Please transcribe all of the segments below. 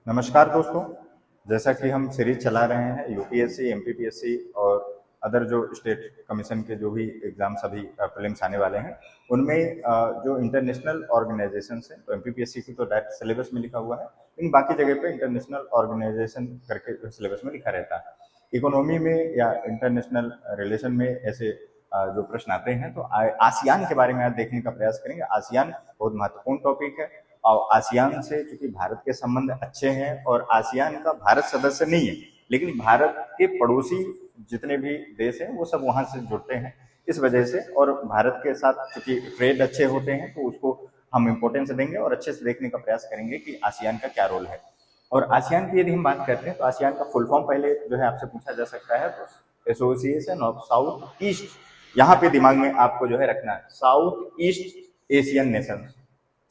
नमस्कार दोस्तों। जैसा कि हम सीरीज चला रहे हैं यूपीएससी, एमपीपीएससी और अदर जो स्टेट कमीशन के जो भी एग्जाम्स अभी प्रीलिम्स आने वाले हैं उनमें जो इंटरनेशनल ऑर्गेनाइजेशन है, तो एमपीपीएससी की तो डायरेक्ट सिलेबस में लिखा हुआ है, लेकिन बाकी जगह पे इंटरनेशनल ऑर्गेनाइजेशन करके सिलेबस में लिखा रहता है। इकोनॉमी में या इंटरनेशनल रिलेशन में ऐसे जो प्रश्न आते हैं तो आसियान के बारे में आज देखने का प्रयास करेंगे। आसियान बहुत महत्वपूर्ण टॉपिक है और आसियान से चूंकि भारत के संबंध अच्छे हैं और आसियान का भारत सदस्य नहीं है, लेकिन भारत के पड़ोसी जितने भी देश हैं वो सब वहां से जुड़ते हैं इस वजह से, और भारत के साथ चूंकि ट्रेड अच्छे होते हैं तो उसको हम इम्पोर्टेंस देंगे और अच्छे से देखने का प्रयास करेंगे कि आसियान का क्या रोल है। और आसियान की यदि हम बात करते हैं तो आसियान का फुल फॉर्म पहले जो है आपसे पूछा जा सकता है, तो एसोसिएशन ऑफ साउथ ईस्ट, यहाँ पे दिमाग में आपको जो है रखना है south east Asian nation.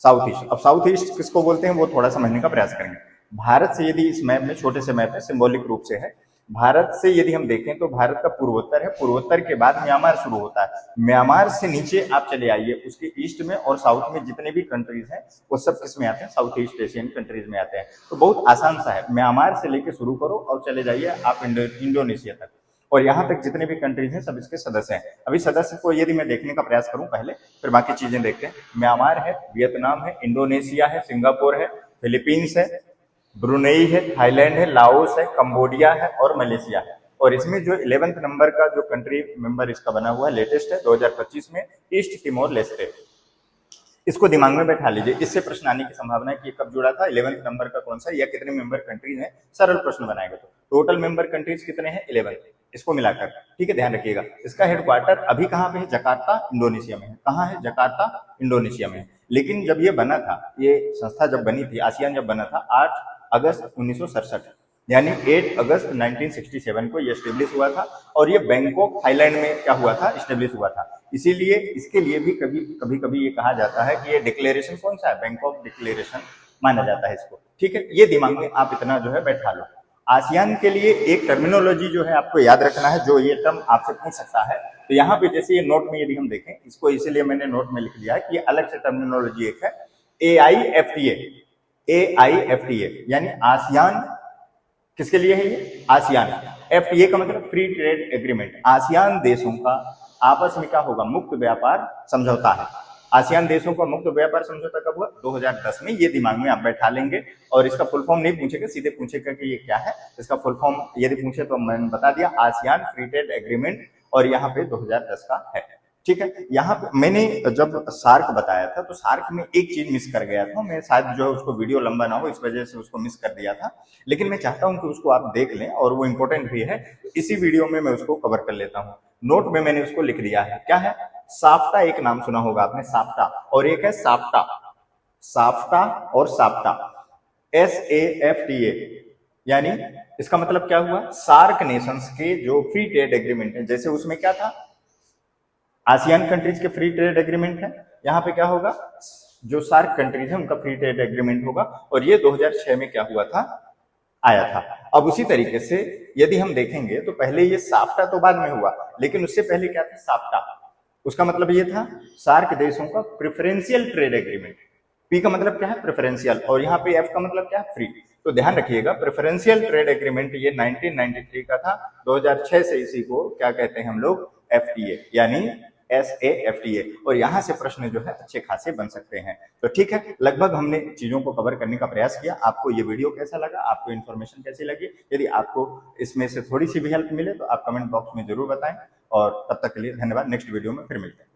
South east, अब साउथ ईस्ट किसको बोलते हैं वो थोड़ा समझने का प्रयास करेंगे। भारत से यदि इस मैप में, छोटे से मैप में सिंबॉलिक रूप से है, भारत से यदि हम देखें तो भारत का पूर्वोत्तर है, पूर्वोत्तर के बाद म्यांमार शुरू होता है, म्यांमार से नीचे आप चले आइए उसके ईस्ट में और साउथ में जितने भी कंट्रीज हैं वो सब किस में आते हैं, साउथ ईस्ट एशियन कंट्रीज में आते हैं। तो बहुत आसान सा है, म्यांमार से लेके शुरू करो और चले जाइए आप इंडोनेशिया तक, और यहाँ तक जितने भी कंट्रीज हैं सब इसके सदस्य हैं। अभी सदस्य को यदि मैं देखने का प्रयास करूं पहले, फिर बाकी चीजें देखते हैं। म्यांमार है, वियतनाम है, इंडोनेशिया है, सिंगापुर है, फिलीपींस है, ब्रुनेई है, थाईलैंड है, लाओस है, कंबोडिया है और मलेशिया है। और इसमें जो 11वें नंबर का जो कंट्री मेंबर इसका बना हुआ है, लेटेस्ट है 2025 में, ईस्ट तिमोर लेस्टे। इसको दिमाग में बैठा लीजिए, इससे प्रश्न आने की संभावना है कि कब जुड़ा था, 11वें नंबर का कौन सा या कितने मेंबर कंट्रीज हैं, सरल प्रश्न बनाएगा तो टोटल मेंबर कंट्रीज कितने हैं, 11 इसको मिलाकर। ठीक है, ध्यान रखिएगा। इसका हेडक्वार्टर अभी कहाँ पे है, जकार्ता इंडोनेशिया में है। कहाँ है, जकार्ता इंडोनेशिया में है। लेकिन जब ये बना था, ये संस्था जब बनी थी, आसियान जब बना था 8 अगस्त 1967, यानी 8 अगस्त 1967 को ये स्टेब्लिश हुआ था, और ये बैंकॉक थाईलैंड में क्या हुआ था, स्टेब्लिश हुआ था। इसीलिए इसके लिए भी कभी कभी ये कहा जाता है कि ये डिक्लेरेशन कौन सा है, बैंकॉक डिक्लेरेशन माना जाता है इसको। ठीक है, ये दिमाग में आप इतना जो है बैठा लो। आसियान के लिए एक टर्मिनोलॉजी जो है आपको याद रखना है, जो ये टर्म आपसे पूछ सकता है। तो यहाँ पे जैसे ये नोट में यदि हम देखें, इसको इसीलिए मैंने नोट में लिख दिया है कि ये अलग से टर्मिनोलॉजी एक है, AIFTA। AIFTA यानी आसियान किसके लिए है, ये आसियान। FTA का मतलब फ्री ट्रेड एग्रीमेंट, आसियान देशों का आपस में क्या होगा, मुक्त व्यापार समझौता है। आसियान देशों का मुक्त व्यापार समझौता कब हुआ, 2010 में। ये दिमाग में आप बैठा लेंगे, और इसका फुल फॉर्म नहीं पूछेगा, सीधे पूछेगा कि ये क्या है। इसका फुल फॉर्म यदि पूछे तो मैंने बता दिया, आसियान फ्री ट्रेड एग्रीमेंट, और यहाँ पे 2010 का है। ठीक है, यहाँ पे मैंने जब सार्क बताया था तो सार्क में एक चीज मिस कर गया था, मैं शायद जो है उसको वीडियो लंबा ना हो इस वजह से उसको मिस कर दिया था, लेकिन मैं चाहता हूं कि उसको आप देख लें और वो इंपॉर्टेंट भी है, तो इसी वीडियो में मैं उसको कवर कर लेता हूं। नोट में मैंने उसको लिख दिया है, क्या है, साफ्टा, एक नाम सुना होगा आपने साफ्टा, और एक है साफ्टा। साफ्टा और साफ्टा, SAFTA, यानी इसका मतलब क्या हुआ, सार्क नेशंस के जो फ्री ट्रेड एग्रीमेंट है, जैसे उसमें क्या था, आसियान कंट्रीज के फ्री ट्रेड एग्रीमेंट है, यहाँ पे क्या होगा, जो सार्क कंट्रीज है उनका फ्री ट्रेड एग्रीमेंट होगा, और ये 2006 में क्या हुआ था, आया था। अब उसी तरीके से यदि हम देखेंगे तो पहले ये साफ्टा तो बाद में हुआ, लेकिन उससे पहले क्या था, साफ्टा। उसका मतलब ये था सार्क देशों का प्रेफरेंशियल ट्रेड एग्रीमेंट। पी का मतलब क्या है, प्रेफरेंशियल, और यहाँ पे एफ का मतलब क्या है, फ्री। तो ध्यान रखिएगा, प्रेफरेंशियल ट्रेड एग्रीमेंट ये 1993 का था, 2006 से इसी को क्या कहते हैं हम लोग, FTA यानी SAFTA, और यहां से प्रश्न जो है अच्छे खासे बन सकते हैं। तो ठीक है, लगभग हमने चीजों को कवर करने का प्रयास किया। आपको ये वीडियो कैसा लगा, आपको इन्फॉर्मेशन कैसी लगी, यदि आपको इसमें से थोड़ी सी भी हेल्प मिले तो आप कमेंट बॉक्स में जरूर बताएं, और तब तक के लिए धन्यवाद। नेक्स्ट वीडियो में फिर मिलते हैं।